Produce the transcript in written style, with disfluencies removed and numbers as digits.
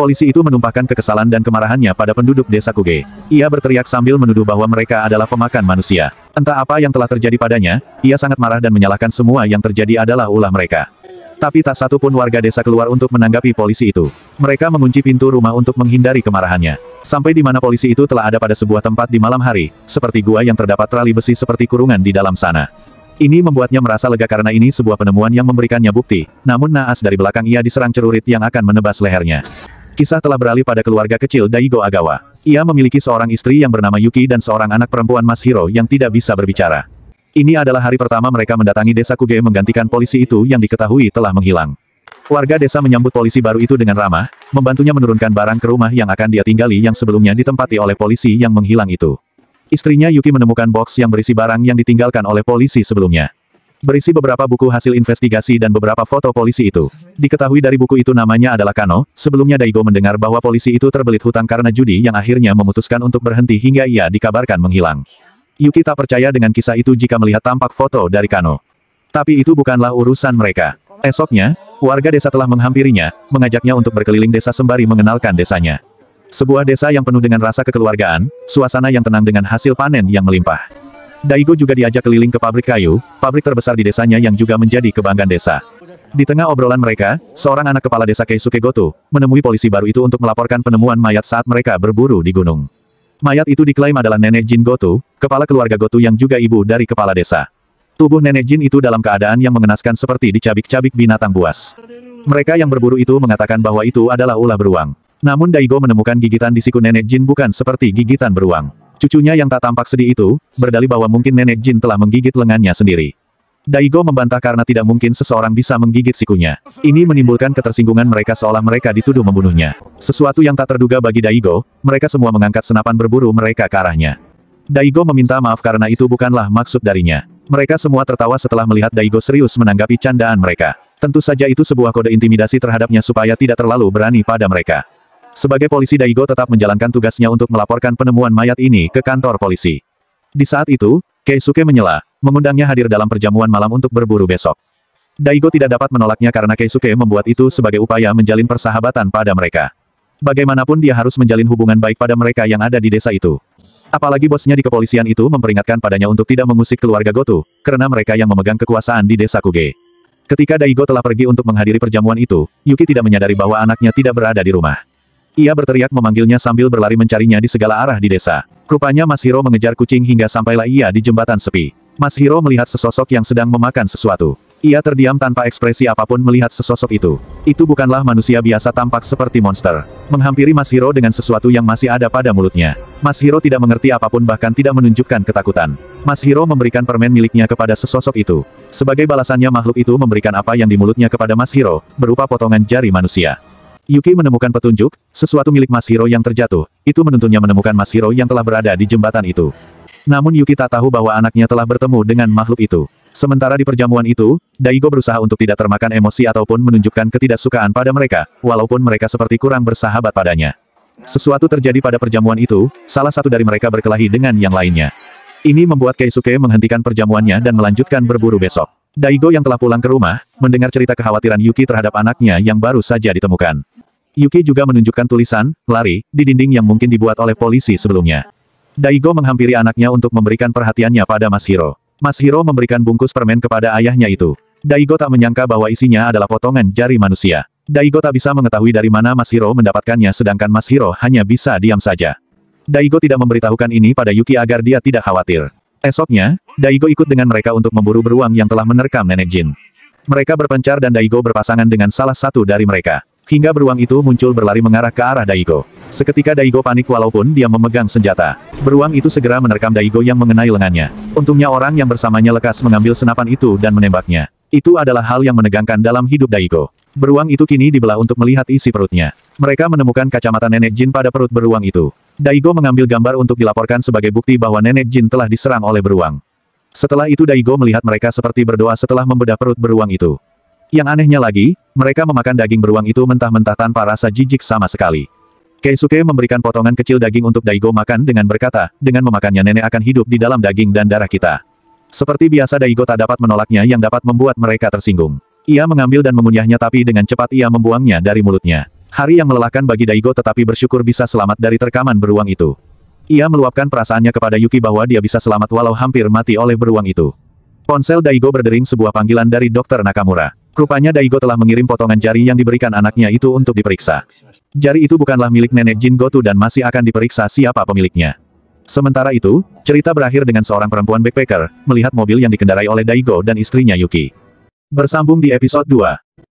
Polisi itu menumpahkan kekesalan dan kemarahannya pada penduduk desa Kuge. Ia berteriak sambil menuduh bahwa mereka adalah pemakan manusia. Entah apa yang telah terjadi padanya, ia sangat marah dan menyalahkan semua yang terjadi adalah ulah mereka. Tapi tak satu pun warga desa keluar untuk menanggapi polisi itu. Mereka mengunci pintu rumah untuk menghindari kemarahannya. Sampai di mana polisi itu telah ada pada sebuah tempat di malam hari, seperti gua yang terdapat tali besi seperti kurungan di dalam sana. Ini membuatnya merasa lega karena ini sebuah penemuan yang memberikannya bukti. Namun naas dari belakang ia diserang celurit yang akan menebas lehernya. Kisah telah beralih pada keluarga kecil Daigo Agawa. Ia memiliki seorang istri yang bernama Yuki dan seorang anak perempuan Masahiro yang tidak bisa berbicara. Ini adalah hari pertama mereka mendatangi desa Kuge menggantikan polisi itu yang diketahui telah menghilang. Warga desa menyambut polisi baru itu dengan ramah, membantunya menurunkan barang ke rumah yang akan dia tinggali yang sebelumnya ditempati oleh polisi yang menghilang itu. Istrinya Yuki menemukan box yang berisi barang yang ditinggalkan oleh polisi sebelumnya. Berisi beberapa buku hasil investigasi dan beberapa foto polisi itu. Diketahui dari buku itu namanya adalah Kano. Sebelumnya Daigo mendengar bahwa polisi itu terbelit hutang karena judi yang akhirnya memutuskan untuk berhenti hingga ia dikabarkan menghilang. Yuki tak percaya dengan kisah itu jika melihat tampak foto dari Kano. Tapi itu bukanlah urusan mereka. Esoknya, warga desa telah menghampirinya, mengajaknya untuk berkeliling desa sembari mengenalkan desanya. Sebuah desa yang penuh dengan rasa kekeluargaan, suasana yang tenang dengan hasil panen yang melimpah. Daigo juga diajak keliling ke pabrik kayu, pabrik terbesar di desanya yang juga menjadi kebanggaan desa. Di tengah obrolan mereka, seorang anak kepala desa Keisuke Goto, menemui polisi baru itu untuk melaporkan penemuan mayat saat mereka berburu di gunung. Mayat itu diklaim adalah Nenek Jin Goto, kepala keluarga Goto yang juga ibu dari kepala desa. Tubuh Nenek Jin itu dalam keadaan yang mengenaskan seperti dicabik-cabik binatang buas. Mereka yang berburu itu mengatakan bahwa itu adalah ulah beruang. Namun Daigo menemukan gigitan di siku Nenek Jin bukan seperti gigitan beruang. Cucunya yang tak tampak sedih itu, berdalih bahwa mungkin Nenek Jin telah menggigit lengannya sendiri. Daigo membantah karena tidak mungkin seseorang bisa menggigit sikunya. Ini menimbulkan ketersinggungan mereka seolah mereka dituduh membunuhnya. Sesuatu yang tak terduga bagi Daigo, mereka semua mengangkat senapan berburu mereka ke arahnya. Daigo meminta maaf karena itu bukanlah maksud darinya. Mereka semua tertawa setelah melihat Daigo serius menanggapi candaan mereka. Tentu saja itu sebuah kode intimidasi terhadapnya supaya tidak terlalu berani pada mereka. Sebagai polisi Daigo tetap menjalankan tugasnya untuk melaporkan penemuan mayat ini ke kantor polisi. Di saat itu, Keisuke menyela, mengundangnya hadir dalam perjamuan malam untuk berburu besok. Daigo tidak dapat menolaknya karena Keisuke membuat itu sebagai upaya menjalin persahabatan pada mereka. Bagaimanapun dia harus menjalin hubungan baik pada mereka yang ada di desa itu. Apalagi bosnya di kepolisian itu memperingatkan padanya untuk tidak mengusik keluarga Goto, karena mereka yang memegang kekuasaan di desa Kuge. Ketika Daigo telah pergi untuk menghadiri perjamuan itu, Yuki tidak menyadari bahwa anaknya tidak berada di rumah. Ia berteriak memanggilnya sambil berlari mencarinya di segala arah di desa. Rupanya Masahiro mengejar kucing hingga sampailah ia di jembatan sepi. Masahiro melihat sesosok yang sedang memakan sesuatu. Ia terdiam tanpa ekspresi apapun melihat sesosok itu. Itu bukanlah manusia biasa, tampak seperti monster. Menghampiri Masahiro dengan sesuatu yang masih ada pada mulutnya. Masahiro tidak mengerti apapun bahkan tidak menunjukkan ketakutan. Masahiro memberikan permen miliknya kepada sesosok itu. Sebagai balasannya makhluk itu memberikan apa yang di mulutnya kepada Masahiro, berupa potongan jari manusia. Yuki menemukan petunjuk, sesuatu milik Masahiro yang terjatuh, itu menuntunnya menemukan Masahiro yang telah berada di jembatan itu. Namun Yuki tak tahu bahwa anaknya telah bertemu dengan makhluk itu. Sementara di perjamuan itu, Daigo berusaha untuk tidak termakan emosi ataupun menunjukkan ketidaksukaan pada mereka, walaupun mereka seperti kurang bersahabat padanya. Sesuatu terjadi pada perjamuan itu, salah satu dari mereka berkelahi dengan yang lainnya. Ini membuat Keisuke menghentikan perjamuannya dan melanjutkan berburu besok. Daigo yang telah pulang ke rumah, mendengar cerita kekhawatiran Yuki terhadap anaknya yang baru saja ditemukan. Yuki juga menunjukkan tulisan, lari, di dinding yang mungkin dibuat oleh polisi sebelumnya. Daigo menghampiri anaknya untuk memberikan perhatiannya pada Masahiro. Masahiro memberikan bungkus permen kepada ayahnya itu. Daigo tak menyangka bahwa isinya adalah potongan jari manusia. Daigo tak bisa mengetahui dari mana Masahiro mendapatkannya sedangkan Masahiro hanya bisa diam saja. Daigo tidak memberitahukan ini pada Yuki agar dia tidak khawatir. Esoknya, Daigo ikut dengan mereka untuk memburu beruang yang telah menerkam Nenek Jin. Mereka berpencar dan Daigo berpasangan dengan salah satu dari mereka. Hingga beruang itu muncul berlari mengarah ke arah Daigo. Seketika Daigo panik walaupun dia memegang senjata. Beruang itu segera menerkam Daigo yang mengenai lengannya. Untungnya orang yang bersamanya lekas mengambil senapan itu dan menembaknya. Itu adalah hal yang menegangkan dalam hidup Daigo. Beruang itu kini dibelah untuk melihat isi perutnya. Mereka menemukan kacamata Nenek Jin pada perut beruang itu. Daigo mengambil gambar untuk dilaporkan sebagai bukti bahwa Nenek Jin telah diserang oleh beruang. Setelah itu Daigo melihat mereka seperti berdoa setelah membedah perut beruang itu. Yang anehnya lagi, mereka memakan daging beruang itu mentah-mentah tanpa rasa jijik sama sekali. Keisuke memberikan potongan kecil daging untuk Daigo makan dengan berkata, dengan memakannya nenek akan hidup di dalam daging dan darah kita. Seperti biasa Daigo tak dapat menolaknya yang dapat membuat mereka tersinggung. Ia mengambil dan mengunyahnya tapi dengan cepat ia membuangnya dari mulutnya. Hari yang melelahkan bagi Daigo tetapi bersyukur bisa selamat dari terkaman beruang itu. Ia meluapkan perasaannya kepada Yuki bahwa dia bisa selamat walau hampir mati oleh beruang itu. Ponsel Daigo berdering sebuah panggilan dari Dr. Nakamura. Rupanya Daigo telah mengirim potongan jari yang diberikan anaknya itu untuk diperiksa. Jari itu bukanlah milik nenek Jin Goto dan masih akan diperiksa siapa pemiliknya. Sementara itu, cerita berakhir dengan seorang perempuan backpacker, melihat mobil yang dikendarai oleh Daigo dan istrinya Yuki. Bersambung di episode 2.